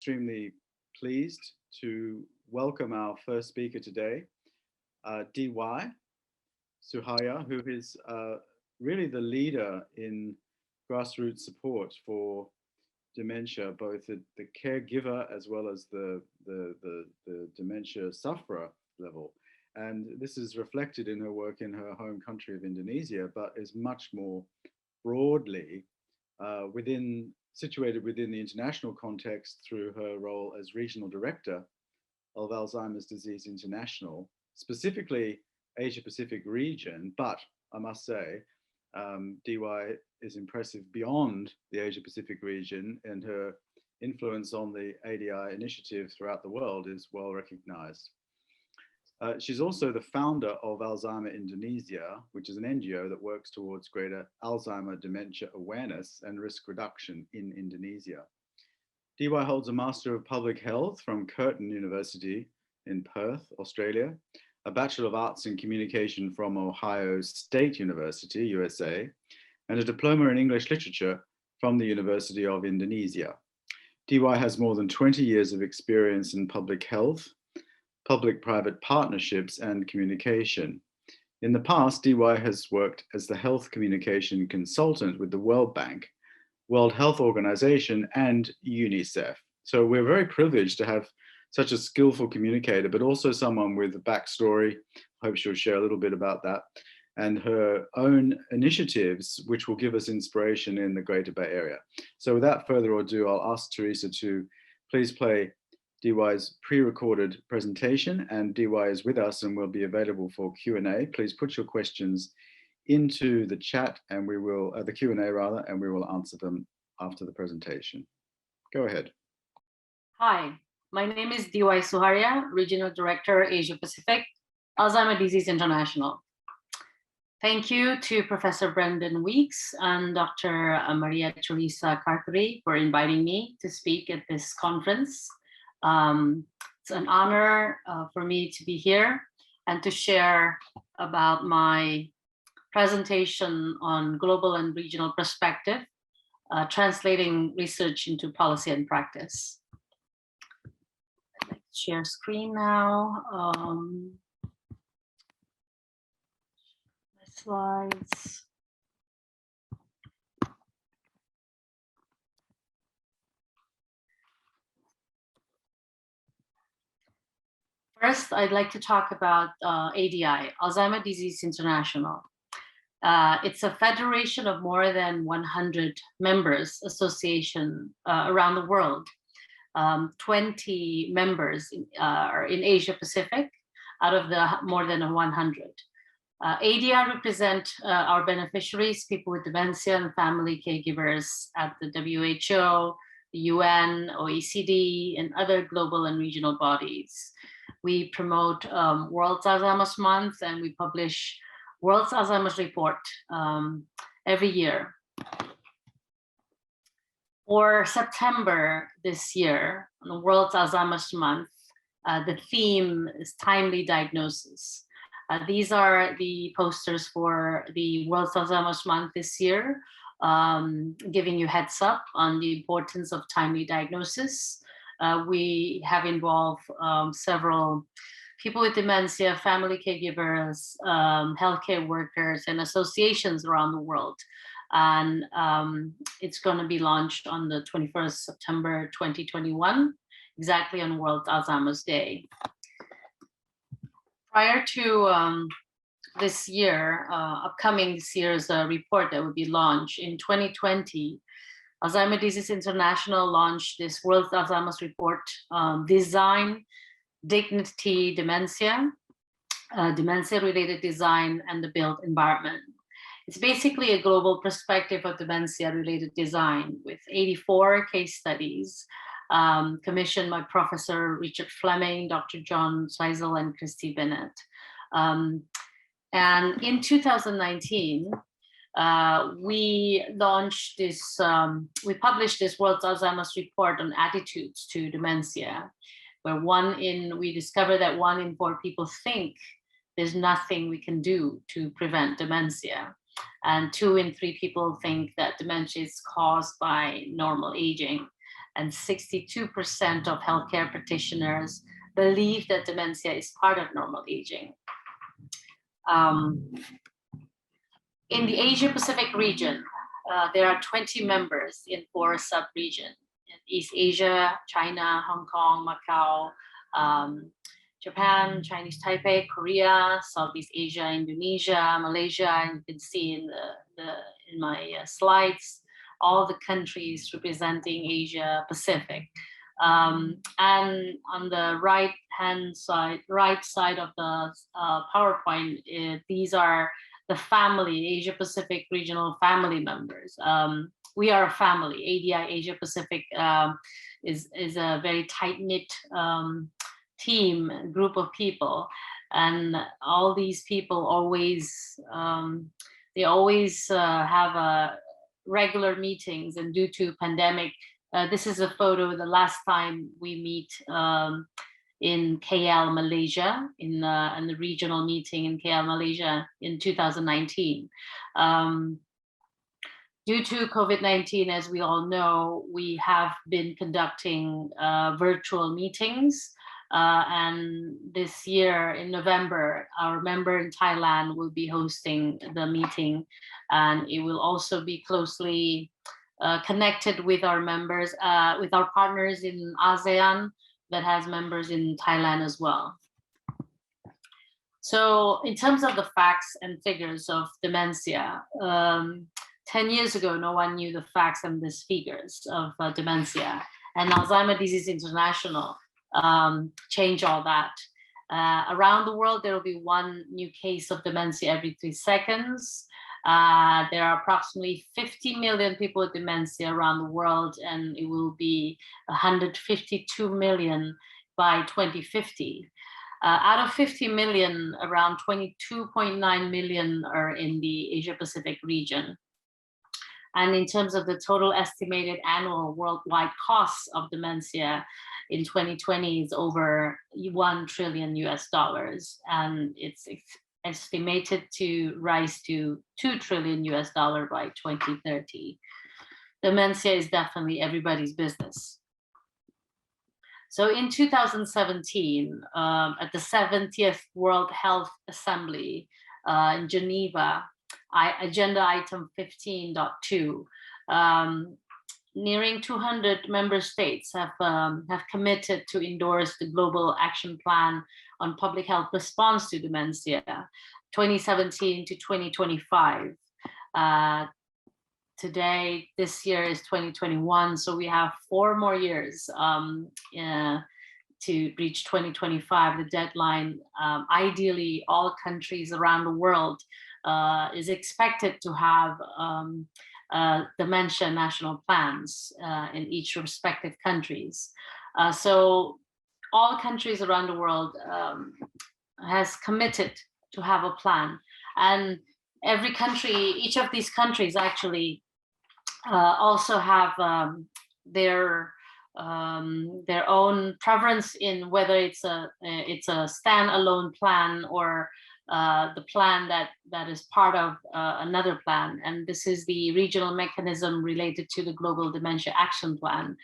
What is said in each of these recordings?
extremely pleased to welcome our first speaker today, DY Suharya, who is really the leader in grassroots support for dementia, both at the caregiver as well as the dementia sufferer level. And this is reflected in her work in her home country of Indonesia, but is much more broadly situated within the international context through her role as regional director of Alzheimer's Disease International, specifically Asia Pacific region. But I must say, DY is impressive beyond the Asia Pacific region, and her influence on the ADI initiative throughout the world is well recognized. She's also the founder of Alzheimer Indonesia, which is an NGO that works towards greater Alzheimer dementia awareness and risk reduction in Indonesia. DY holds a Master of Public Health from Curtin University in Perth, Australia, a Bachelor of Arts in Communication from Ohio State University, USA, and a Diploma in English Literature from the University of Indonesia. DY has more than 20 years of experience in public health, public-private partnerships, and communication. In the past, DY has worked as the health communication consultant with the World Bank, World Health Organization, and UNICEF. So we're very privileged to have such a skillful communicator, but also someone with a backstory. I hope she'll share a little bit about that, and her own initiatives, which will give us inspiration in the Greater Bay Area. So without further ado, I'll ask Teresa to please play DY's pre-recorded presentation, and DY is with us and will be available for Q&A. Please put your questions into the chat, and we will, the Q&A rather, and we will answer them after the presentation. Go ahead. Hi, my name is DY Suharya, Regional Director, Asia Pacific, Alzheimer Disease International. Thank you to Professor Brendan Weeks and Dr. Maria Teresa Carteri for inviting me to speak at this conference. It's an honor for me to be here and to share about my presentation on global and regional perspective, translating research into policy and practice. I'd like to share screen now. My slides. First, I'd like to talk about ADI, Alzheimer Disease International. It's a federation of more than 100 members association around the world. 20 members are in Asia Pacific out of the more than 100. ADI represent our beneficiaries, people with dementia and family caregivers at the WHO, the UN, OECD, and other global and regional bodies. We promote World Alzheimer's Month, and we publish World Alzheimer's Report every year. For September this year, on World Alzheimer's Month, the theme is timely diagnosis. These are the posters for the World Alzheimer's Month this year, giving you heads up on the importance of timely diagnosis. We have involved several people with dementia, family caregivers, healthcare workers, and associations around the world. And it's going to be launched on the 21st September 2021, exactly on World Alzheimer's Day. Prior to this year, upcoming this year's report that will be launched in 2020, Alzheimer Disease International launched this World Alzheimer's Report, Design, Dignity, Dementia, Dementia-related Design, and the Built Environment. It's basically a global perspective of dementia-related design with 84 case studies commissioned by Professor Richard Fleming, Dr. John Seisel, and Christy Bennett. And in 2019, we launched this, we published this World Alzheimer's Report on attitudes to dementia, where we discovered that 1 in 4 people think there's nothing we can do to prevent dementia. And 2 in 3 people think that dementia is caused by normal aging. and 62% of healthcare practitioners believe that dementia is part of normal aging. In the Asia-Pacific region, there are 20 members in 4 sub-regions: in East Asia, China, Hong Kong, Macau, Japan, Chinese Taipei, Korea, Southeast Asia, Indonesia, Malaysia, and you can see in my slides all the countries representing Asia Pacific. And on the right side of the PowerPoint, these are the family, Asia Pacific regional family members. We are a family. ADI Asia Pacific is a very tight-knit group of people, and all these people always have regular meetings. And due to pandemic, this is a photo the last time we meet in KL, Malaysia, in the regional meeting in KL, Malaysia in 2019. Due to COVID-19, as we all know, we have been conducting virtual meetings. And this year in November, our member in Thailand will be hosting the meeting, and it will also be closely connected with our members, with our partners in ASEAN that has members in Thailand as well. So in terms of the facts and figures of dementia, 10 years ago, no one knew the facts and the figures of dementia, and Alzheimer Disease International changed all that. Around the world, there will be 1 new case of dementia every 3 seconds. There are approximately 50 million people with dementia around the world, and it will be 152 million by 2050. Out of 50 million, around 22.9 million are in the Asia Pacific region. And in terms of the total estimated annual worldwide costs of dementia in 2020 is over $1 trillion, and it's estimated to rise to $2 trillion by 2030. Dementia is definitely everybody's business. So in 2017, at the 70th World Health Assembly in Geneva, agenda item 15.2, nearing 200 member states have committed to endorse the Global Action Plan on Public Health Response to Dementia, 2017 to 2025. Today, this year is 2021, so we have 4 more years to reach 2025, the deadline. Ideally, all countries around the world is expected to have dementia national plans in each respective countries. So all countries around the world has committed to have a plan, and every country, each of these countries actually also have their own preference in whether it's a standalone plan or the plan that is part of another plan. And this is the regional mechanism related to the Global Dementia Action Plan.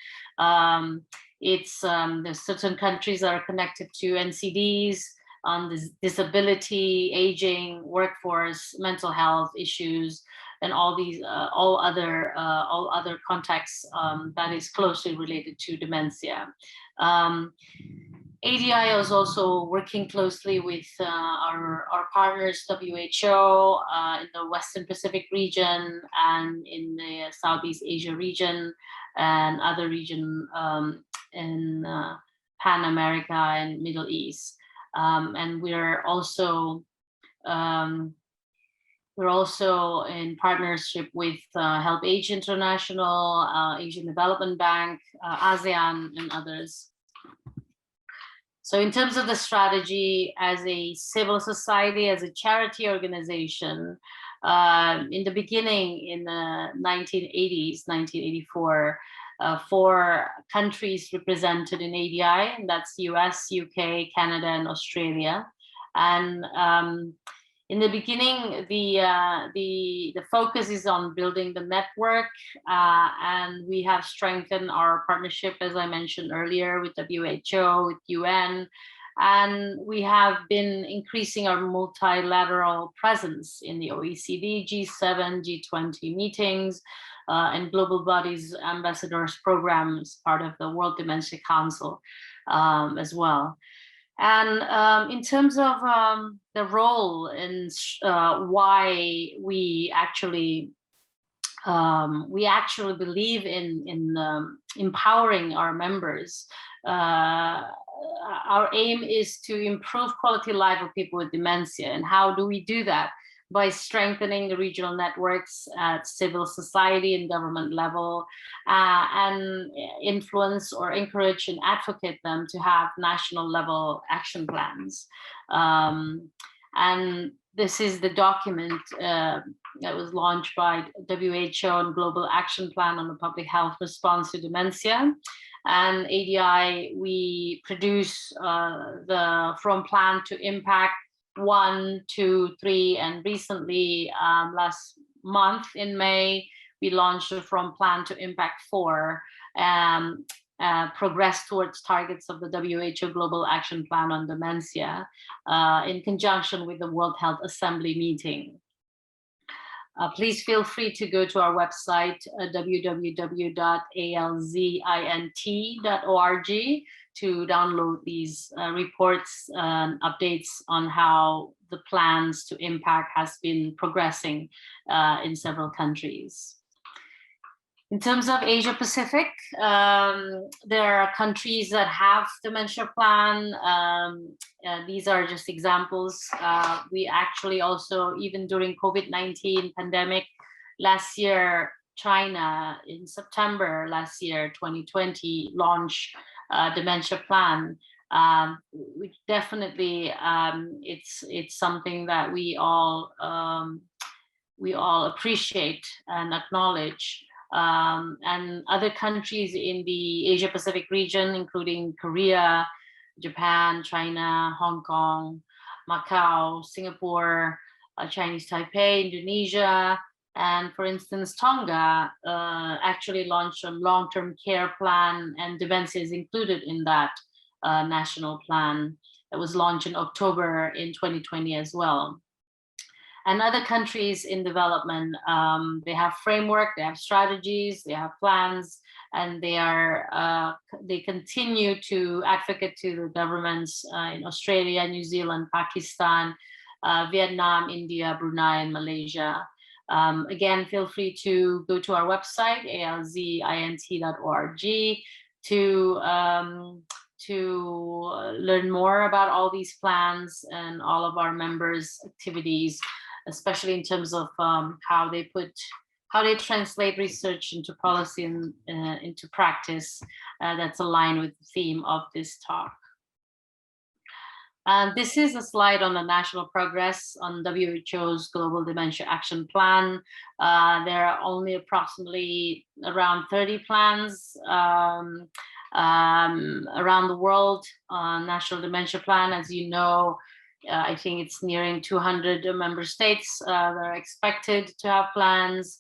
There's certain countries that are connected to NCDs on disability, aging, workforce, mental health issues, and all these all other contexts that is closely related to dementia. ADI is also working closely with our partners, WHO, in the Western Pacific region and in the Southeast Asia region and other region in Pan America and Middle East. And we're also in partnership with Help Age International, Asian Development Bank, ASEAN, and others. So in terms of the strategy, as a civil society, as a charity organization, in the beginning, in the 1980s, 1984, 4 countries represented in ADI, and that's US, UK, Canada, and Australia. And In the beginning, the focus is on building the network, and we have strengthened our partnership, as I mentioned earlier, with WHO, with UN, and we have been increasing our multilateral presence in the OECD, G7, G20 meetings, and global bodies ambassadors programs, part of the World Dementia Council as well. And in terms of the role and why we actually believe in empowering our members, our aim is to improve quality of life of people with dementia. And how do we do that? By strengthening the regional networks at civil society and government level, and influence or encourage and advocate them to have national level action plans. And this is the document that was launched by WHO and Global Action Plan on the Public Health Response to Dementia. And ADI, we produce from plan to impact 1, 2, 3, and recently last month in May, we launched from plan to impact 4, progress towards targets of the WHO Global Action Plan on Dementia in conjunction with the World Health Assembly meeting. Please feel free to go to our website, www.alzint.org, to download these reports and updates on how the plans to impact has been progressing in several countries. In terms of Asia Pacific, there are countries that have dementia plan. These are just examples. We actually also, even during COVID-19 pandemic last year, China in September last year, 2020, launched a dementia plan. Which definitely, it's something that we all appreciate and acknowledge. And other countries in the Asia Pacific region, including Korea, Japan, China, Hong Kong, Macau, Singapore, Chinese Taipei, Indonesia, and for instance, Tonga actually launched a long-term care plan, and dementia is included in that national plan that was launched in October in 2020 as well. And other countries in development, they have framework, they have strategies, they have plans, and they continue to advocate to the governments in Australia, New Zealand, Pakistan, Vietnam, India, Brunei, and Malaysia. Again, feel free to go to our website, alzint.org, to learn more about all these plans and all of our members' activities, especially in terms of how they translate research into policy and into practice that's aligned with the theme of this talk. And this is a slide on the national progress on WHO's Global Dementia Action Plan. There are only approximately around 30 plans around the world on National Dementia Plan. As you know, I think it's nearing 200 member states that are expected to have plans.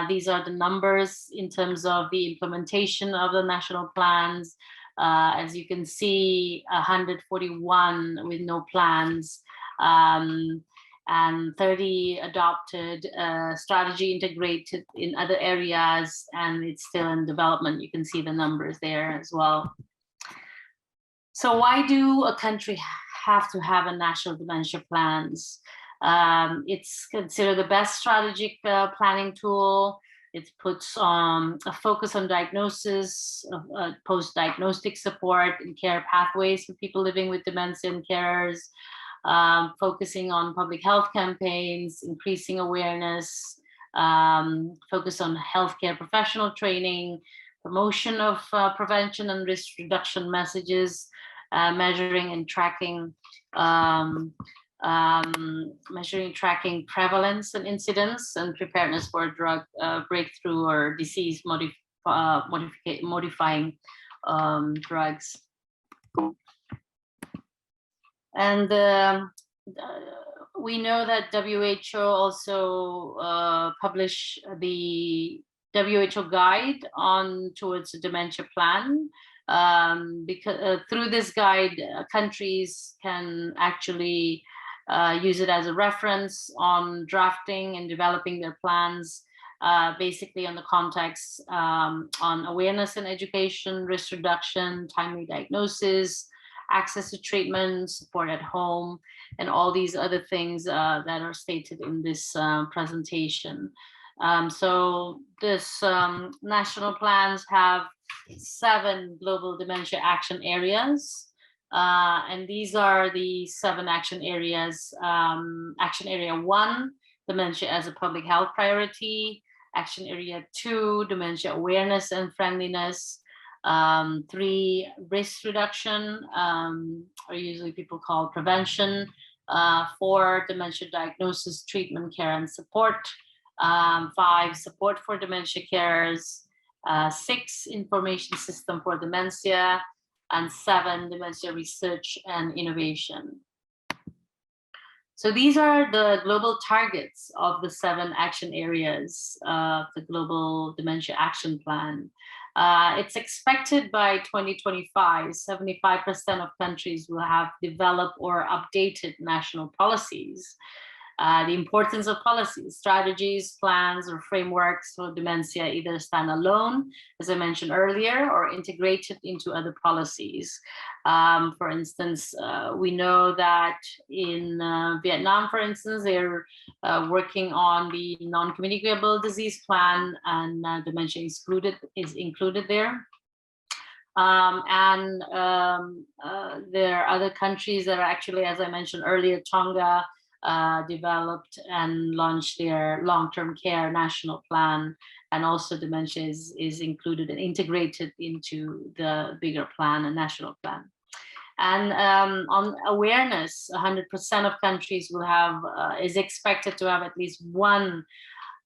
These are the numbers in terms of the implementation of the national plans. As you can see, 141 with no plans, and 30 adopted, strategy integrated in other areas, and it's still in development. You can see the numbers there as well. So why do a country have to have a national dementia plans? It's considered the best strategic planning tool. It puts a focus on diagnosis, post-diagnostic support and care pathways for people living with dementia and carers, focusing on public health campaigns, increasing awareness, focus on healthcare professional training, promotion of prevention and risk reduction messages, measuring and tracking prevalence and incidence, and preparedness for drug breakthrough or disease modifying drugs. And we know that WHO also published the WHO guide towards a dementia plan. Because through this guide, countries can actually use it as a reference on drafting and developing their plans, basically on the context on awareness and education, risk reduction, timely diagnosis, access to treatment, support at home, and all these other things that are stated in this presentation. So this national plans have 7 global dementia action areas. And these are the 7 action areas. Action area 1, dementia as a public health priority. Action area 2, dementia awareness and friendliness. 3, risk reduction, or usually people call prevention. 4, dementia diagnosis, treatment, care, and support. 5, support for dementia carers. 6, information system for dementia. And 7, dementia research and innovation. So these are the global targets of the 7 action areas of the Global Dementia Action Plan. It's expected by 2025, 75% of countries will have developed or updated national policies. The importance of policies, strategies, plans, or frameworks for dementia either stand alone, as I mentioned earlier, or integrated into other policies. For instance, we know that in Vietnam, for instance, they're working on the non-communicable disease plan, and dementia is included there. There are other countries that are actually, as I mentioned earlier, Tonga, developed and launched their long-term care national plan, and also dementia is included and integrated into the bigger plan, a national plan. And on awareness, 100% of countries will have, is expected to have at least one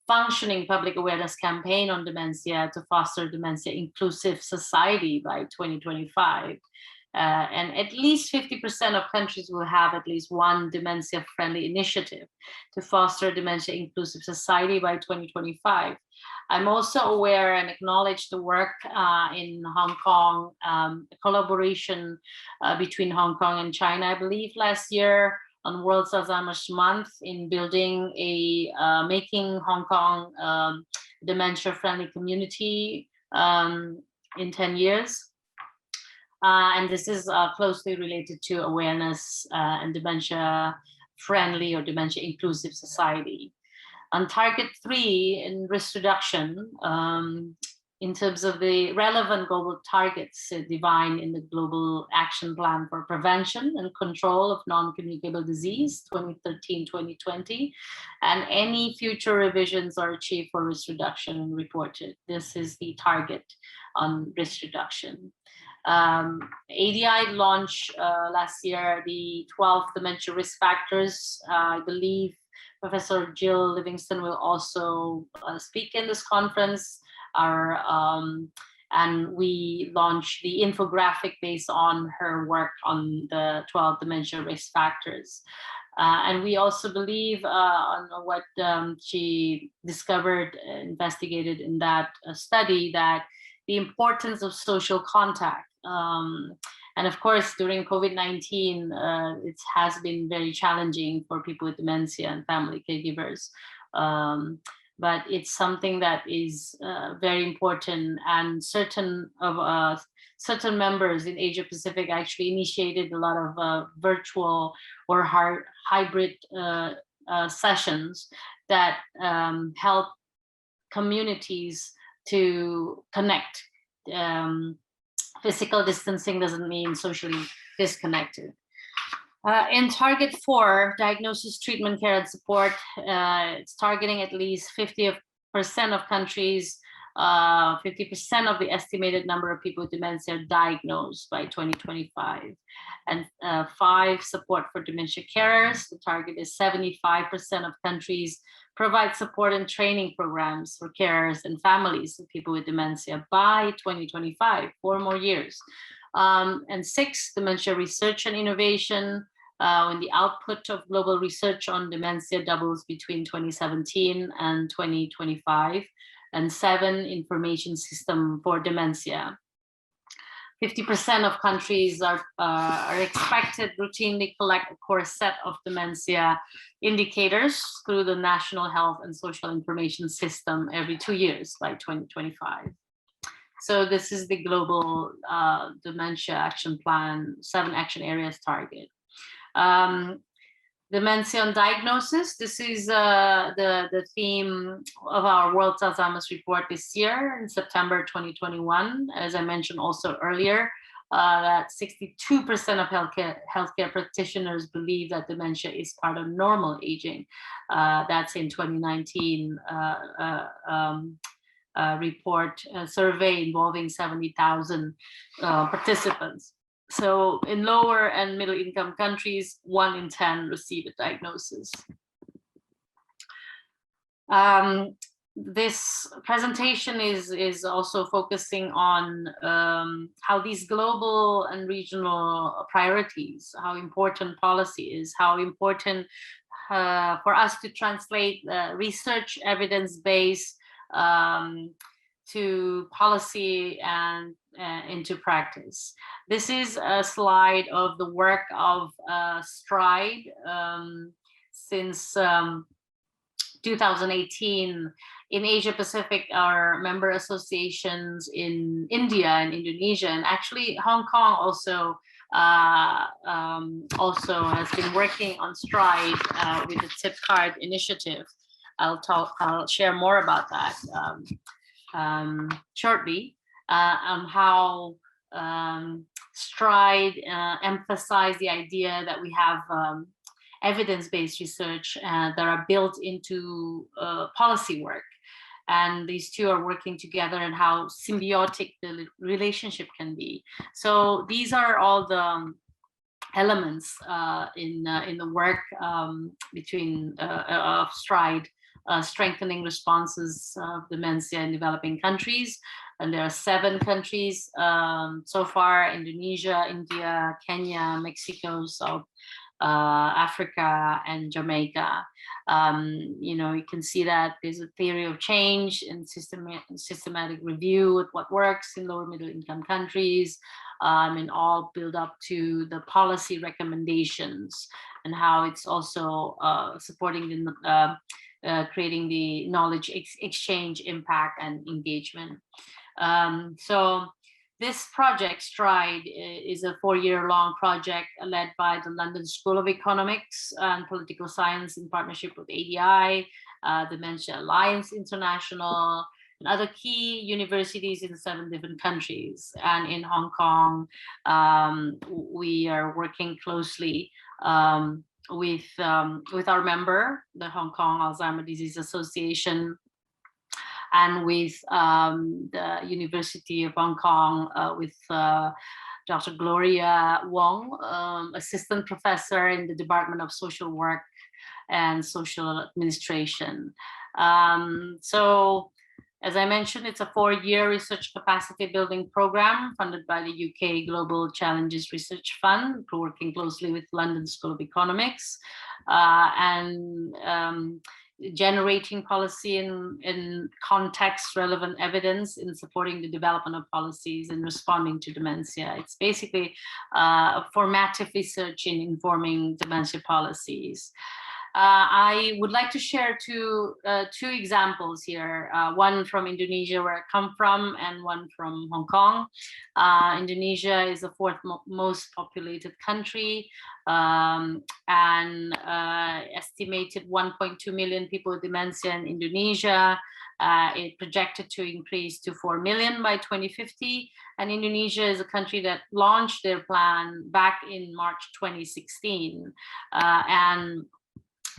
functioning public awareness campaign on dementia to foster dementia inclusive society by 2025. And at least 50% of countries will have at least one dementia-friendly initiative to foster dementia-inclusive society by 2025. I'm also aware and acknowledge the work in Hong Kong, a collaboration between Hong Kong and China, I believe last year on World Alzheimer's Month, in building a, making Hong Kong dementia-friendly community in 10 years. And this is closely related to awareness and dementia-friendly or dementia-inclusive society. On target 3, in risk reduction, in terms of the relevant global targets defined in the Global Action Plan for Prevention and Control of Non-Communicable Disease, 2013-2020, and any future revisions are achieved for risk reduction reported. This is the target on risk reduction. ADI launched last year the 12 dementia risk factors. I believe Professor Jill Livingston will also speak in this conference. And we launched the infographic based on her work on the 12 dementia risk factors. And we also believe on what she discovered, investigated in that study, that the importance of social contact. And of course, during COVID-19, it has been very challenging for people with dementia and family caregivers. But it's something that is very important, and certain members in Asia Pacific actually initiated a lot of virtual or hybrid sessions that help communities to connect. Physical distancing doesn't mean socially disconnected. In target 4, diagnosis, treatment, care, and support, it's targeting at least 50% of countries, 50% of the estimated number of people with dementia diagnosed by 2025. And 5, support for dementia carers. The target is 75% of countries provide support and training programs for carers and families of people with dementia by 2025, 4 more years. And 6, dementia research and innovation. when the output of global research on dementia doubles between 2017 and 2025, and 7 information system for dementia. 50% of countries are expected routinely collect a core set of dementia indicators through the National Health and Social Information System every 2 years by 2025. So this is the global dementia action plan, 7 action areas target. Dementia and diagnosis. This is the theme of our World Alzheimer's Report this year in September 2021. As I mentioned also earlier, that 62% of healthcare practitioners believe that dementia is part of normal aging. That's in 2019 report survey involving 70,000 participants. So in lower and middle income countries, 1 in 10 receive a diagnosis. This presentation is also focusing on how these global and regional priorities, how important policy is, how important for us to translate research evidence-based to policy and into practice. This is a slide of the work of STRIDE since 2018 in Asia Pacific. Our member associations in India and Indonesia, and actually Hong Kong also has been working on STRIDE with the tip card initiative. I'll share more about that shortly, on how STRIDE emphasize the idea that we have evidence-based research that are built into policy work. And these two are working together, and how symbiotic the relationship can be. So these are all the elements in the work between of STRIDE, strengthening responses of dementia in developing countries. And there are 7 countries so far: Indonesia, India, Kenya, Mexico, South Africa, and Jamaica. You can see that there's a theory of change and systematic review with what works in lower middle income countries, and all build up to the policy recommendations, and how it's also supporting the creating the knowledge exchange, impact, and engagement. So this project, STRIDE, is a 4-year-long project led by the London School of Economics and Political Science in partnership with ADI, Dementia Alliance International, and other key universities in 7 different countries. And in Hong Kong, we are working closely with our member, the Hong Kong Alzheimer's Disease Association, and with the University of Hong Kong, with Dr. Gloria Wong, assistant professor in the Department of Social Work and Social Administration. So, as I mentioned, it's a 4-year research capacity building program funded by the UK Global Challenges Research Fund, working closely with London School of Economics, and generating policy in context relevant evidence in supporting the development of policies and responding to dementia. It's basically formative research in informing dementia policies. I would like to share two examples here, one from Indonesia, where I come from, and one from Hong Kong. Indonesia is the 4th most populated country, and estimated 1.2 million people with dementia in Indonesia. It projected to increase to 4 million by 2050. And Indonesia is a country that launched their plan back in March 2016. And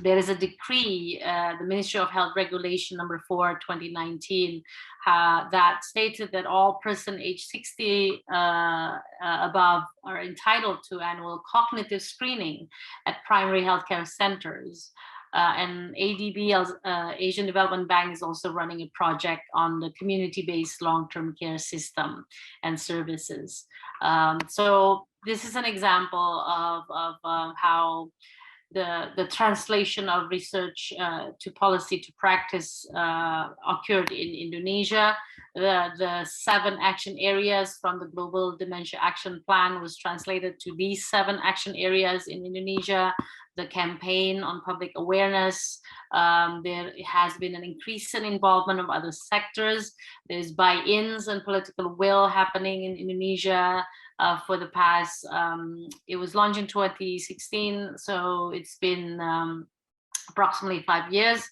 there is a decree, the Ministry of Health Regulation number 4, 2019, that stated that all persons aged 60 above are entitled to annual cognitive screening at primary healthcare centers. And ADB, Asian Development Bank, is also running a project on the community-based long-term care system and services. So this is an example of how the translation of research to policy to practice occurred in Indonesia. The 7 action areas from the Global Dementia Action Plan was translated to these 7 action areas in Indonesia. The campaign on public awareness, there has been an increase in involvement of other sectors. There's buy-ins and political will happening in Indonesia. For the past, it was launched in 2016, so it's been approximately 5 years.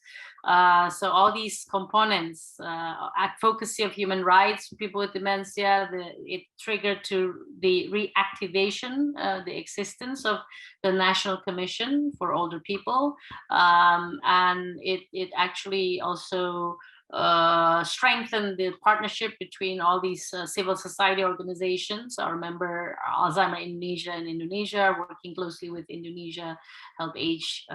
So all these components, advocacy of human rights for people with dementia, it triggered to the reactivation, the existence of the National Commission for Older People, and it actually also strengthen the partnership between all these civil society organizations. I remember Alzheimer Indonesia and Indonesia working closely with Indonesia Help Age,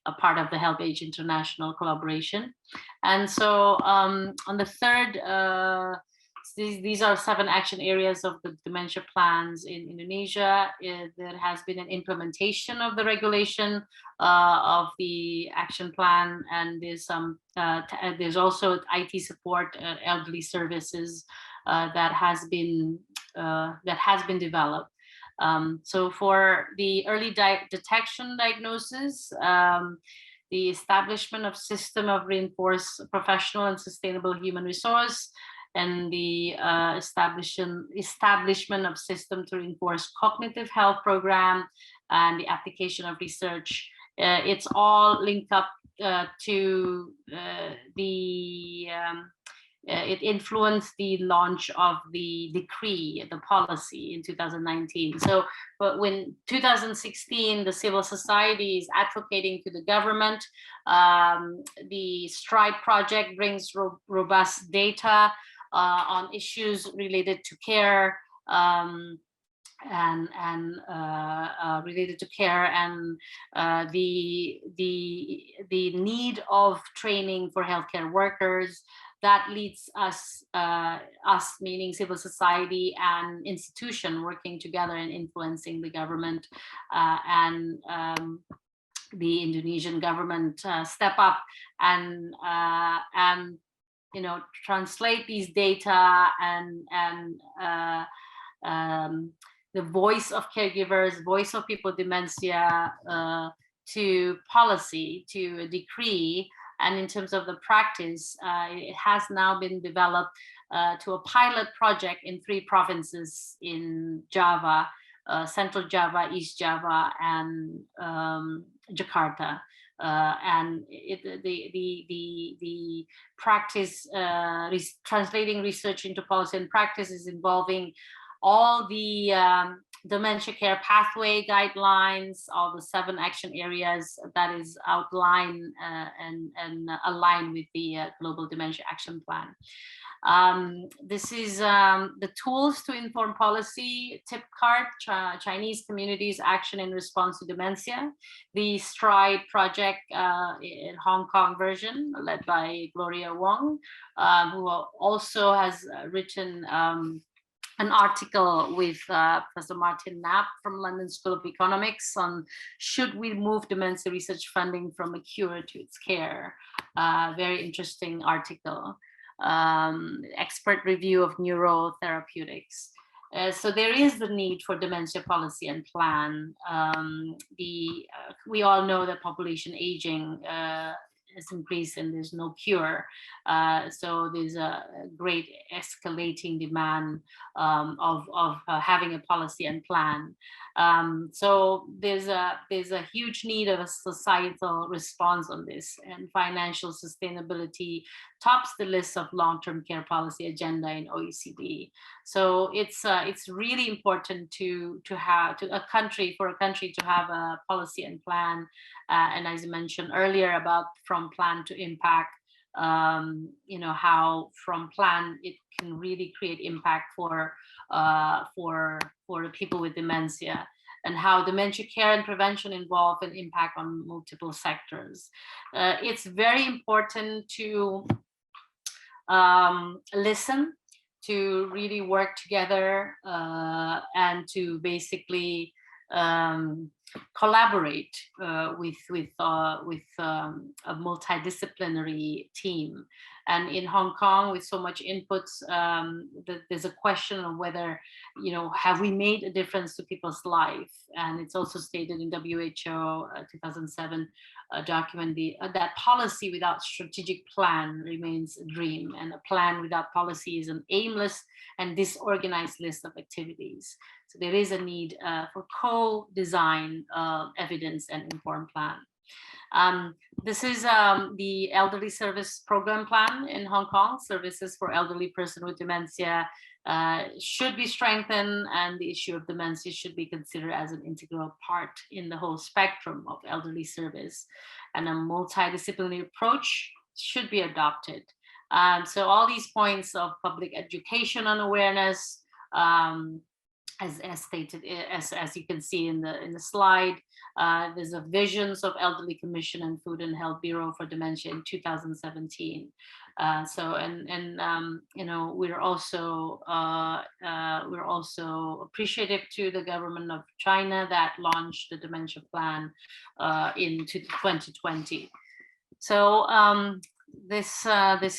a part of the Help Age International collaboration. And so on the third, these are 7 action areas of the dementia plans in Indonesia. There has been an implementation of the regulation of the action plan, and there's also IT support, elderly services that has been developed. So for the early detection diagnosis, the establishment of system of reinforced professional and sustainable human resource, and the establishment of system to reinforce cognitive health program, and the application of research. It's all linked up to it influenced the launch of the decree, the policy in 2019. So, but when 2016, the civil society is advocating to the government. The STRIDE project brings robust data on issues related to care, related to care, and the need of training for healthcare workers. That leads us meaning civil society and institution, working together and influencing the government, and the Indonesian government step up and translate these data and the voice of caregivers, voice of people with dementia, to policy, to a decree. And in terms of the practice, it has now been developed to a pilot project in 3 provinces in Java, Central Java, East Java, and Jakarta. And the practice, translating research into policy and practice, is involving all the dementia care pathway guidelines, all the 7 action areas that is outlined and aligned with the Global Dementia Action Plan. This is the tools to inform policy tip card, Chinese communities action in response to dementia, the STRIDE project in Hong Kong version led by Gloria Wong, who also has written an article with Professor Martin Knapp from London School of Economics on should we move dementia research funding from a cure to its care. Very interesting article. Expert review of neurotherapeutics. So there is the need for dementia policy and plan. We all know that population aging has increased and there's no cure. So there's a great escalating demand of having a policy and plan. So there's a huge need of a societal response on this, and financial sustainability tops the list of long-term care policy agenda in OECD. So it's really important for a country to have a policy and plan, and as I mentioned earlier about from plan to impact. How from plan it can really create impact for people with dementia, and how dementia care and prevention involve an impact on multiple sectors. It's very important to listen to really work together and to basically collaborate with a multidisciplinary team. And in Hong Kong, with so much inputs, there's a question of whether, have we made a difference to people's life? And it's also stated in WHO 2007 document that policy without strategic plan remains a dream, and a plan without policy is an aimless and disorganized list of activities. So there is a need for co-design evidence and informed plan. This is the Elderly Service Program Plan in Hong Kong. Services for elderly person with dementia should be strengthened, and the issue of dementia should be considered as an integral part in the whole spectrum of elderly service. And a multidisciplinary approach should be adopted. So all these points of public education and awareness, as stated, as you can see in the slide, there's a visions of Elderly Commission and Food and Health Bureau for Dementia in 2017. We're also appreciative to the government of China that launched the dementia plan in 2020. So this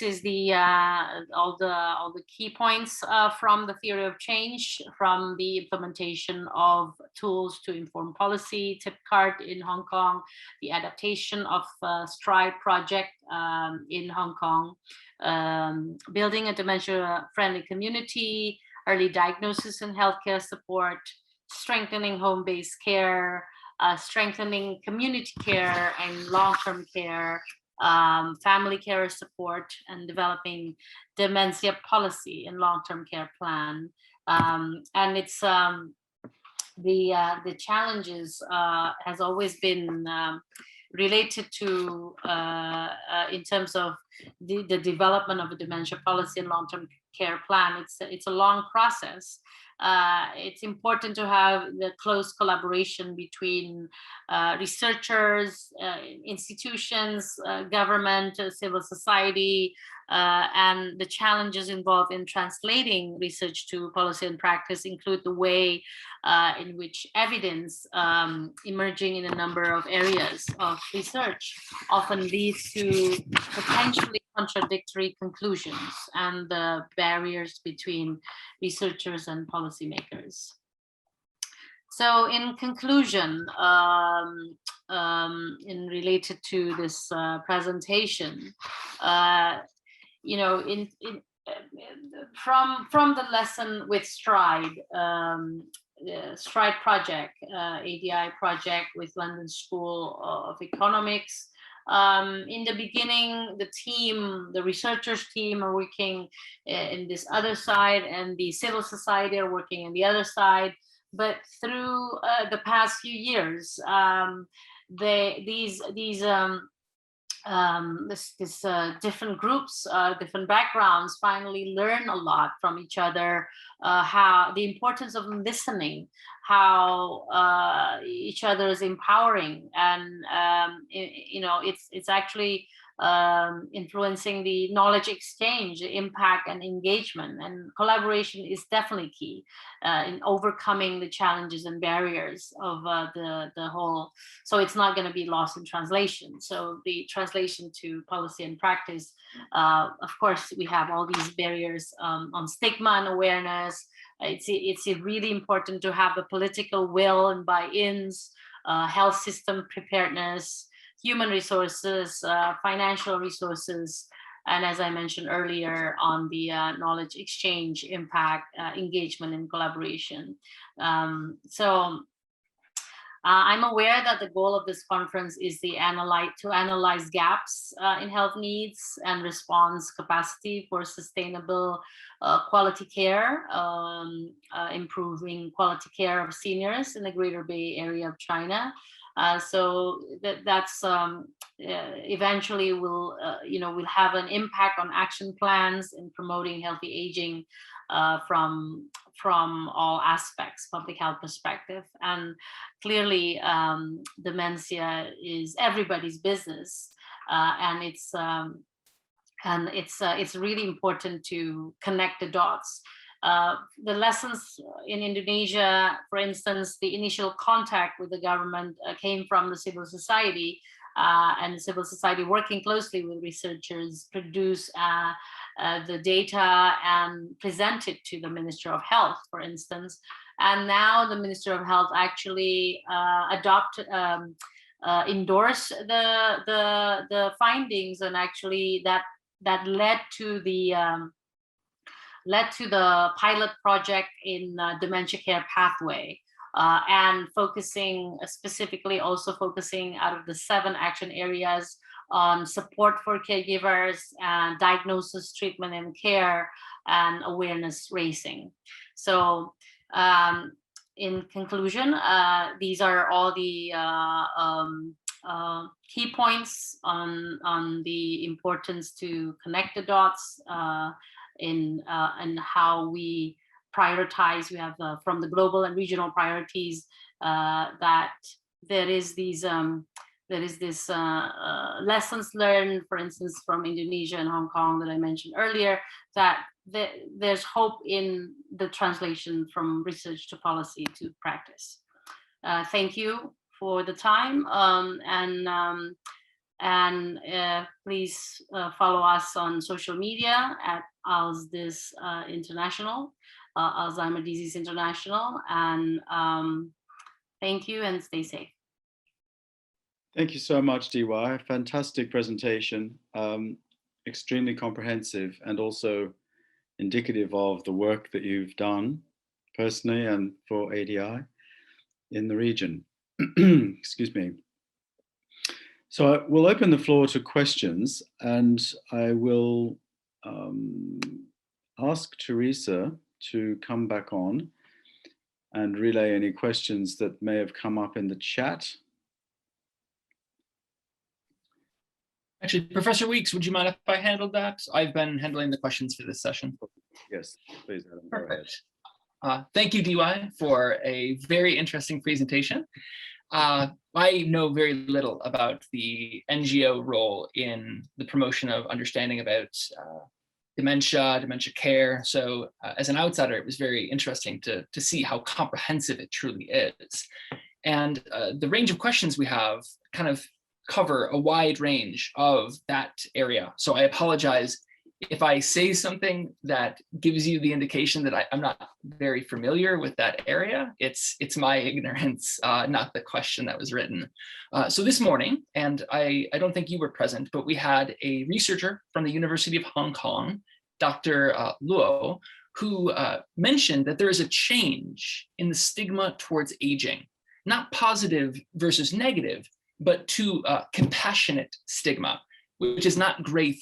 is the all the key points from the theory of change, from the implementation of tools to inform policy, tip card in Hong Kong, the adaptation of STRIDE project in Hong Kong, building a dementia-friendly community, early diagnosis and healthcare support, strengthening home-based care, strengthening community care and long-term care, family care support, and developing dementia policy and long-term care plan. And it's the challenges has always been related to in terms of the development of a dementia policy and long-term care plan. It's a long process. It's important to have the close collaboration between researchers, institutions, government, civil society, and the challenges involved in translating research to policy and practice include the way in which evidence emerging in a number of areas of research often leads to potentially contradictory conclusions and the barriers between researchers and policymakers. So in conclusion, in related to this presentation, from the lesson with STRIDE, STRIDE project, ADI project with London School of Economics. In the beginning, the researchers team are working in this other side, and the civil society are working on the other side. But through the past few years, different groups, different backgrounds finally learn a lot from each other, how the importance of listening, how each other is empowering, and it's actually influencing the knowledge exchange, impact, and engagement. And collaboration is definitely key in overcoming the challenges and barriers of the whole. So it's not going to be lost in translation. So the translation to policy and practice, of course, we have all these barriers on stigma and awareness. It's really important to have the political will and buy-ins, health system preparedness, human resources, financial resources, and as I mentioned earlier, on the knowledge exchange, impact, engagement, and collaboration. I'm aware that the goal of this conference is to analyze gaps in health needs and response capacity for sustainable quality care, improving quality care of seniors in the Greater Bay Area of China. So that's eventually will have an impact on action plans in promoting healthy aging from all aspects, public health perspective. And clearly, dementia is everybody's business, and And it's really important to connect the dots. The lessons in Indonesia, for instance, the initial contact with the government came from the civil society, and civil society working closely with researchers produce the data and present it to the Minister of Health, for instance. And now the Minister of Health actually endorse the findings, and actually that led to the pilot project in dementia care pathway, and specifically focusing out of the 7 action areas on support for caregivers and diagnosis, treatment, and care, and awareness raising. So in conclusion, these are all the key points on the importance to connect the dots and how we prioritize. We have from the global and regional priorities that there is this lessons learned, for instance, from Indonesia and Hong Kong that I mentioned earlier, that there's hope in the translation from research to policy to practice. Thank you for the time, and please follow us on social media at ALSDIS International, Alzheimer Disease International, and thank you and stay safe. Thank you so much, DY. Fantastic presentation, extremely comprehensive, and also indicative of the work that you've done personally and for ADI in the region. Excuse me. So we'll open the floor to questions, and I will ask Teresa to come back on and relay any questions that may have come up in the chat. Actually, Professor Weeks, would you mind if I handled that? I've been handling the questions for this session. Yes, please, Adam. Perfect. Thank you, DY, for a very interesting presentation. I know very little about the NGO role in the promotion of understanding about dementia care. So as an outsider, it was very interesting to see how comprehensive it truly is. And the range of questions we have kind of cover a wide range of that area. So I apologize if I say something that gives you the indication that I'm not very familiar with that area. It's my ignorance, not the question that was written. So this morning, and I don't think you were present, but we had a researcher from the University of Hong Kong, Dr. Luo, who mentioned that there is a change in the stigma towards aging, not positive versus negative, but to compassionate stigma, which is not great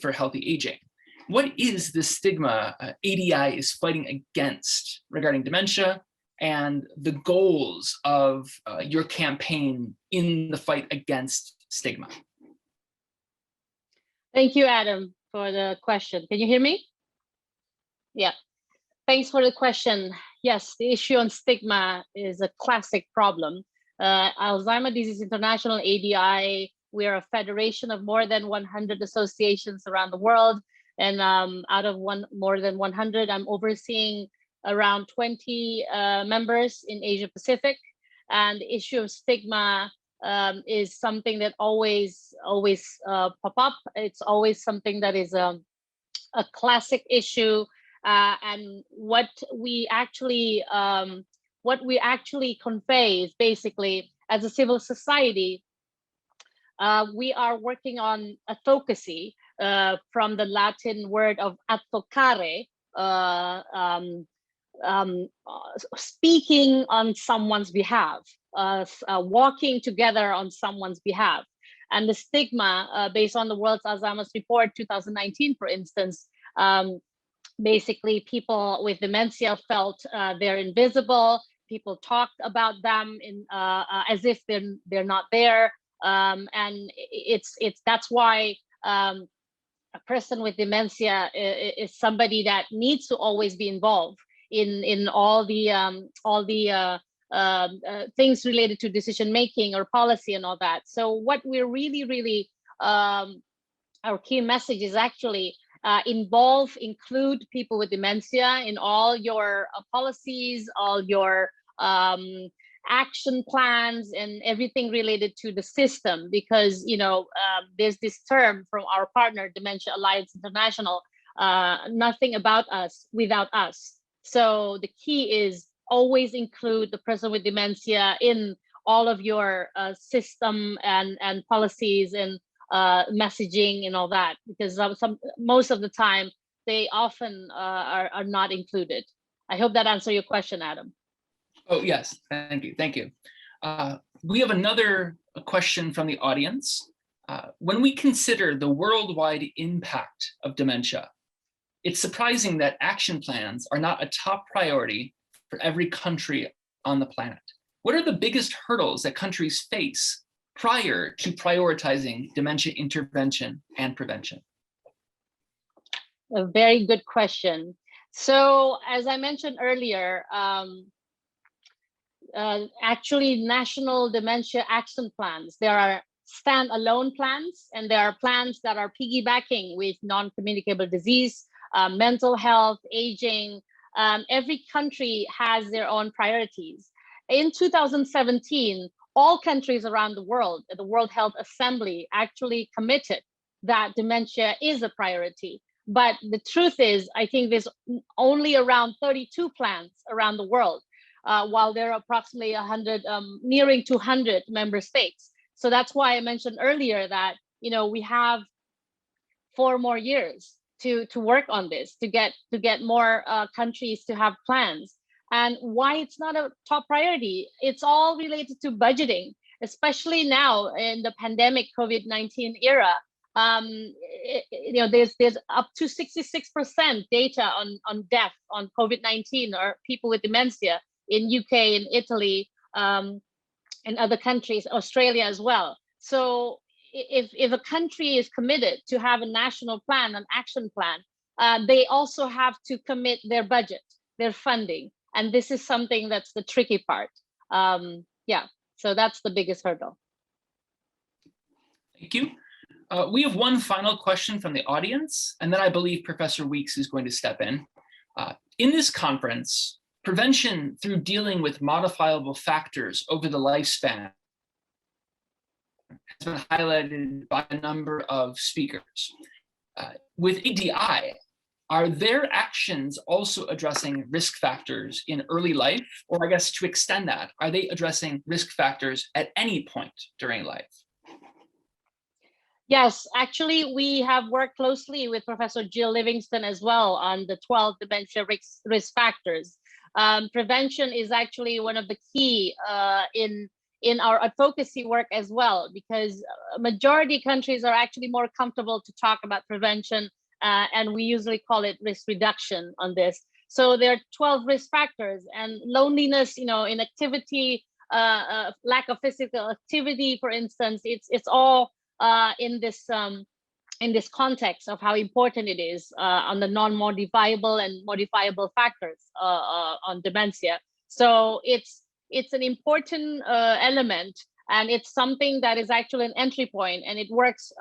for healthy aging. What is the stigma ADI is fighting against regarding dementia, and the goals of your campaign in the fight against stigma? Thank you, Adam, for the question. Can you hear me? Yeah, thanks for the question. Yes, the issue on stigma is a classic problem. Alzheimer Disease International, ADI, we are a federation of more than 100 associations around the world. And out of more than 100, I'm overseeing around 20 members in Asia Pacific. And the issue of stigma is something that always pop up. It's always something that is a classic issue. And what we actually convey is basically, as a civil society, we are working on advocacy from the Latin word of advocare, speaking on someone's behalf, walking together on someone's behalf. And the stigma, based on the World's Alzheimer's Report 2019, for instance, basically people with dementia felt they're invisible. People talked about them as if they're not there, and that's why a person with dementia is somebody that needs to always be involved in all the things related to decision making or policy and all that. So what we're really our key message is actually include people with dementia in all your policies, all your action plans, and everything related to the system, because there's this term from our partner Dementia Alliance International, nothing about us without us. So the key is always include the person with dementia in all of your system and policies and messaging and all that, because most of the time they often are not included. I hope that answers your question, Adam. Oh, yes, thank you. We have another question from the audience. When we consider the worldwide impact of dementia, it's surprising that action plans are not a top priority for every country on the planet. What are the biggest hurdles that countries face prior to prioritizing dementia intervention and prevention? A very good question. So, as I mentioned earlier, actually national dementia action plans, there are standalone plans, and there are plans that are piggybacking with non-communicable disease, mental health, aging. Every country has their own priorities. In 2017, all countries around the World Health Assembly actually committed that dementia is a priority. But the truth is, I think there's only around 32 plans around the world, while there are approximately 100, nearing 200 member states. So that's why I mentioned earlier that we have 4 more years to work on this, to get more countries to have plans. And why it's not a top priority, it's all related to budgeting, especially now in the pandemic COVID-19 era. There's up to 66% data on death on COVID-19 or people with dementia in UK, in Italy, and other countries, Australia as well. So if a country is committed to have a national plan, an action plan, they also have to commit their budget, their funding. And this is something that's the tricky part. So that's the biggest hurdle. Thank you. We have one final question from the audience, and then I believe Professor Weeks is going to step in. In this conference, prevention through dealing with modifiable factors over the lifespan has been highlighted by a number of speakers. With ADI, are their actions also addressing risk factors in early life? Or I guess to extend that, are they addressing risk factors at any point during life? Yes, actually, we have worked closely with Professor Jill Livingston as well on the 12 dementia risk factors. Prevention is actually one of the key in our advocacy work as well, because majority countries are actually more comfortable to talk about prevention, and we usually call it risk reduction on this. So there are 12 risk factors, and loneliness, inactivity, lack of physical activity, for instance, it's all in this context of how important it is on the non-modifiable and modifiable factors on dementia. So it's an important element, and it's something that is actually an entry point, and it works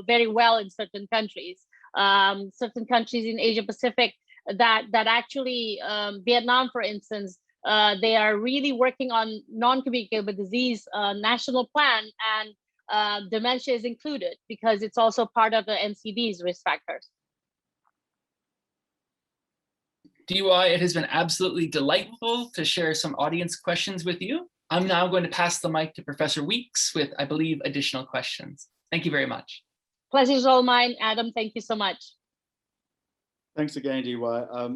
very well in certain countries. Certain countries in Asia Pacific that actually, Vietnam, for instance, they are really working on non-communicable disease national plan, and dementia is included because it's also part of the NCD's risk factors. DY, it has been absolutely delightful to share some audience questions with you. I'm now going to pass the mic to Professor Weeks with, I believe, additional questions. Thank you very much. Pleasure's all mine, Adam. Thank you so much. Thanks again, DY.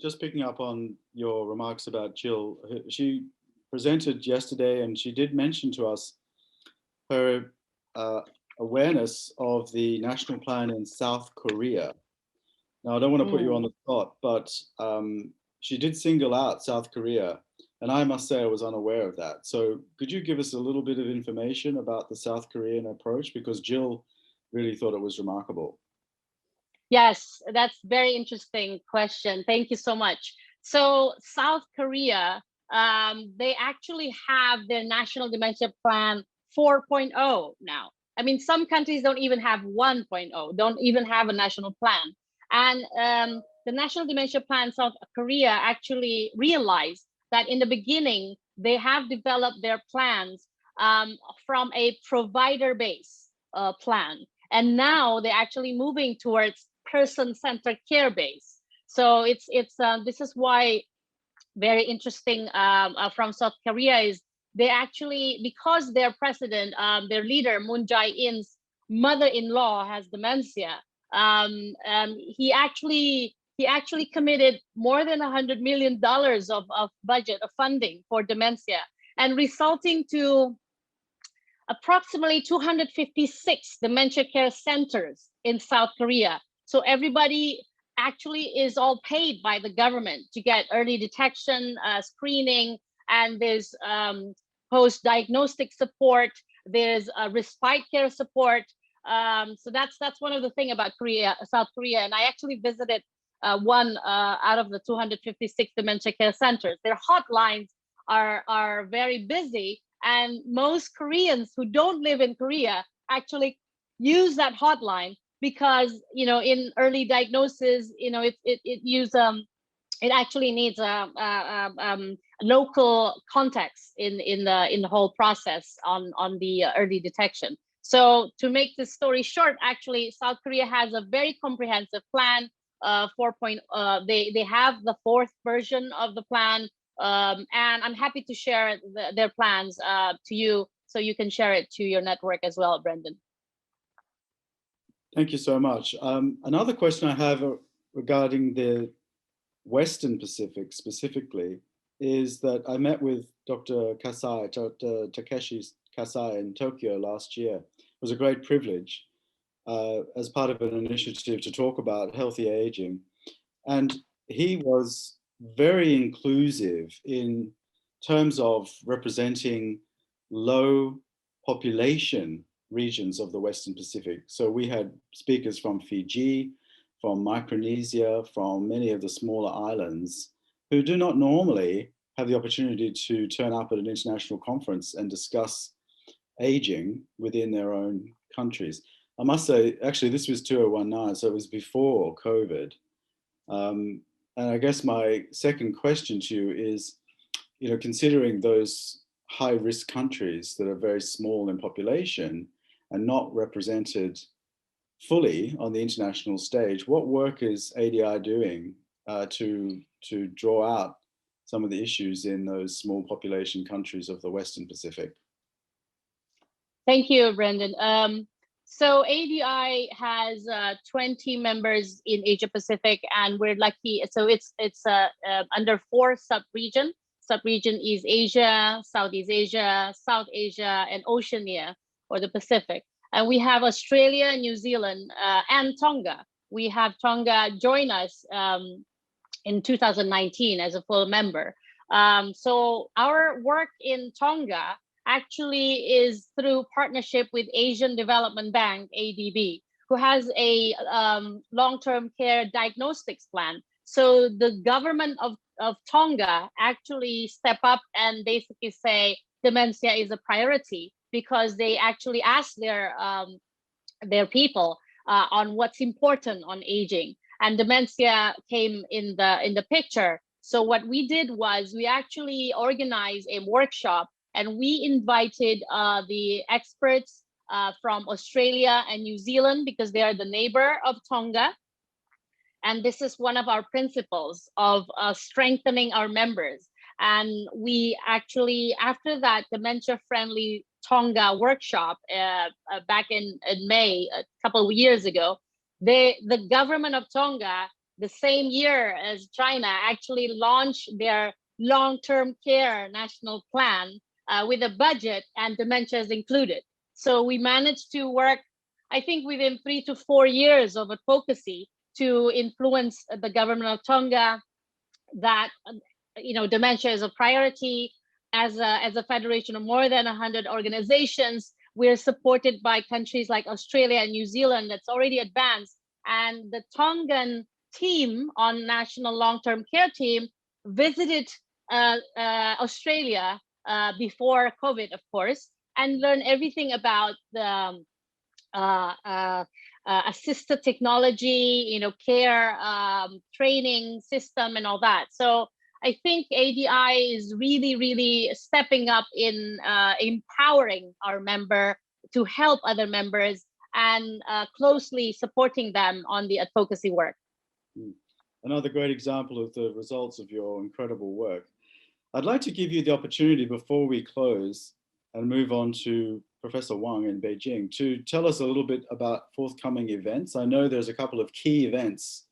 Just picking up on your remarks about Jill, she presented yesterday and she did mention to us her awareness of the national plan in South Korea. Now, I don't want to put you on the spot, but she did single out South Korea, and I must say I was unaware of that. So could you give us a little bit of information about the South Korean approach? Because Jill really thought it was remarkable. Yes, that's very interesting question. Thank you so much. So South Korea, they actually have their National Dementia Plan 4.0 now. I mean, some countries don't even have 1.0, don't even have a national plan. And the National Dementia Plan South Korea actually realized that in the beginning, they have developed their plans from a provider-based plan. And now they're actually moving towards person-centered care base. So this is why very interesting from South Korea is they actually, because their president, their leader Moon Jae-in's mother-in-law has dementia, he actually committed more than $100 million of budget of funding for dementia, and resulting to approximately 256 dementia care centers in South Korea. So everybody actually is all paid by the government to get early detection, screening, and there's post-diagnostic support, there's respite care support. So that's one of the things about South Korea. And I actually visited one out of the 256 dementia care centers. Their hotlines are very busy, and most Koreans who don't live in Korea actually use that hotline because, you know, in early diagnosis, you know, it actually needs local context in the whole process on the early detection. So to make this story short, actually, South Korea has a very comprehensive plan. They have the 4th version of the plan, and I'm happy to share their plans to you, so you can share it to your network as well, Brendan. Thank you so much. Another question I have regarding the Western Pacific specifically is that I met with Dr. Kasai, Dr. Takeshi Kasai in Tokyo last year. It was a great privilege as part of an initiative to talk about healthy aging. And he was very inclusive in terms of representing low population regions of the Western Pacific. So we had speakers from Fiji, from Micronesia, from many of the smaller islands who do not normally have the opportunity to turn up at an international conference and discuss aging within their own countries. I must say, actually, this was 2019, so it was before COVID. And I guess my second question to you is, you know, considering those high-risk countries that are very small in population and not represented fully on the international stage, what work is ADI doing to draw out some of the issues in those small population countries of the Western Pacific? Thank you, Brendan. So ADI has 20 members in Asia Pacific, and we're lucky. So it's under 4 sub-region. Sub-region is Asia, Southeast Asia, South Asia, and Oceania, or the Pacific. And we have Australia, New Zealand, and Tonga. We have Tonga join us in 2019 as a full member. So our work in Tonga actually is through partnership with Asian Development Bank, ADB, who has a long-term care diagnostics plan. So the government of Tonga actually step up and basically say dementia is a priority, because they actually ask their people on what's important on aging, and dementia came in the picture. So what we did was we actually organized a workshop, and we invited the experts from Australia and New Zealand, because they are the neighbor of Tonga. And this is one of our principles of strengthening our members. And we actually, after that dementia-friendly Tonga workshop back in May, a couple of years ago, the government of Tonga, the same year as China, actually launched their long-term care national plan with a budget, and dementia is included. So we managed to work, I think, within 3 to 4 years of advocacy to influence the government of Tonga that, you know, dementia is a priority. As a federation of more than 100 organizations, we're supported by countries like Australia and New Zealand that's already advanced. And the Tongan team on National Long-Term Care team visited Australia before COVID, of course, and learned everything about the assisted technology, care training system and all that. So I think ADI is really, really stepping up in empowering our member to help other members and closely supporting them on the advocacy work. Another great example of the results of your incredible work. I'd like to give you the opportunity before we close and move on to Professor Wang in Beijing to tell us a little bit about forthcoming events. I know there's a couple of key events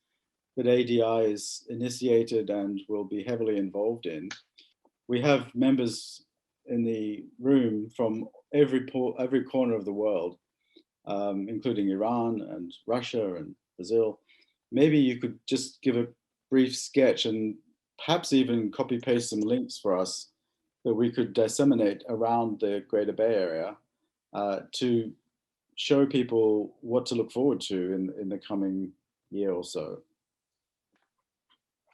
that ADI is initiated and will be heavily involved in. We have members in the room from every corner of the world, including Iran and Russia and Brazil. Maybe you could just give a brief sketch and perhaps even copy paste some links for us that we could disseminate around the Greater Bay Area to show people what to look forward to in the coming year or so.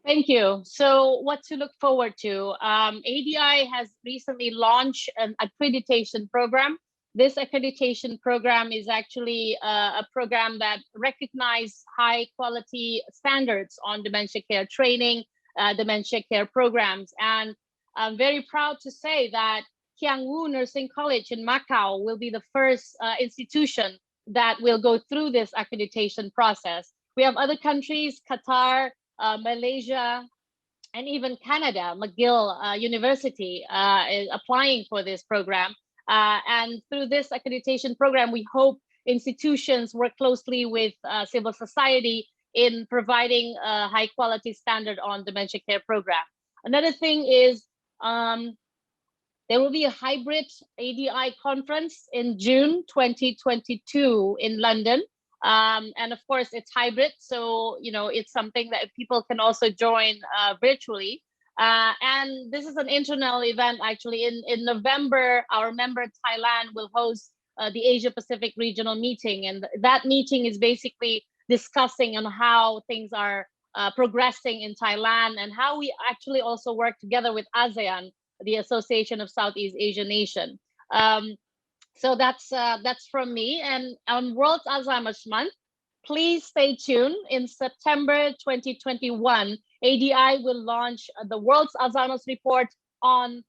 Thank you. So what to look forward to? ADI has recently launched an accreditation program. This accreditation program is actually a program that recognizes high quality standards on dementia care training, dementia care programs. And I'm very proud to say that Kiang Wu Nursing College in Macau will be the first institution that will go through this accreditation process. We have other countries, Qatar, Malaysia, and even Canada. McGill University is applying for this program. And through this accreditation program, we hope institutions work closely with civil society in providing a high quality standard on dementia care program. Another thing is there will be a hybrid ADI conference in June 2022 in London. And of course, it's hybrid. So, it's something that people can also join virtually. And this is an international event, actually. In November, our member Thailand will host the Asia Pacific Regional Meeting. And that meeting is basically discussing on how things are progressing in Thailand and how we actually also work together with ASEAN, the Association of Southeast Asian Nations. So that's from me. And on World Alzheimer's Month, please stay tuned. In September 2021, ADI will launch the World's Alzheimer's Report on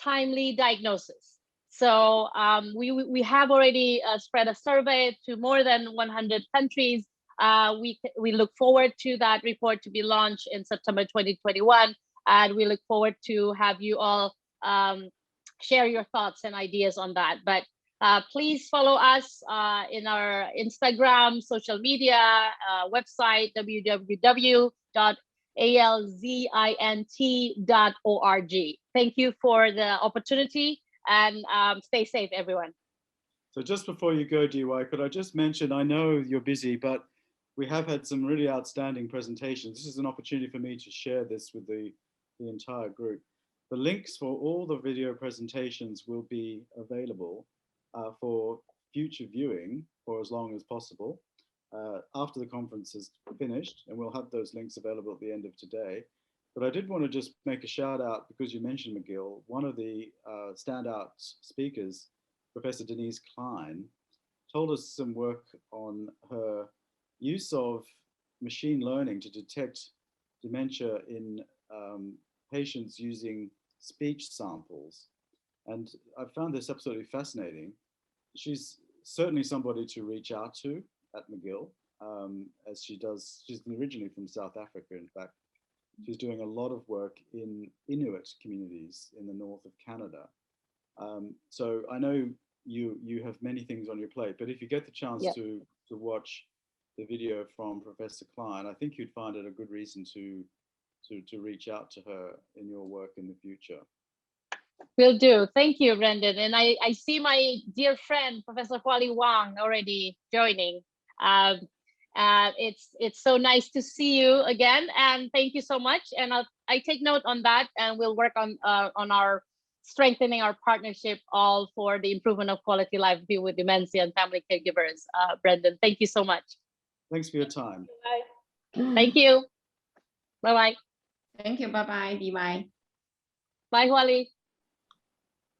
timely diagnosis. So we have already spread a survey to more than 100 countries. We look forward to that report to be launched in September 2021. And we look forward to have you all share your thoughts and ideas on that. But please follow us in our Instagram, social media, website, www.alzint.org. Thank you for the opportunity, and stay safe, everyone. So just before you go, DY, could I just mention, I know you're busy, but we have had some really outstanding presentations. This is an opportunity for me to share this with the entire group. The links for all the video presentations will be available for future viewing for as long as possible after the conference is finished, and we'll have those links available at the end of today. But I did want to just make a shout out, because you mentioned McGill. One of the standout speakers, Professor Denise Klein, told us some work on her use of machine learning to detect dementia in patients using speech samples. And I found this absolutely fascinating. She's certainly somebody to reach out to at McGill, as she's originally from South Africa, in fact. She's doing a lot of work in Inuit communities in the north of Canada. So I know you have many things on your plate, but if you get the chance to watch the video from Professor Klein, I think you'd find it a good reason to reach out to her in your work in the future. Will do. Thank you, Brendan. And I see my dear friend, Professor Huali Wang, already joining. It's so nice to see you again, and thank you so much. And I take note on that, and we'll work on our strengthening our partnership, all for the improvement of quality life with dementia and family caregivers. Brendan, thank you so much. Thanks for your time. Bye. Thank you. Bye-bye. Thank you. Bye-bye. Bye-bye. Bye, Huali.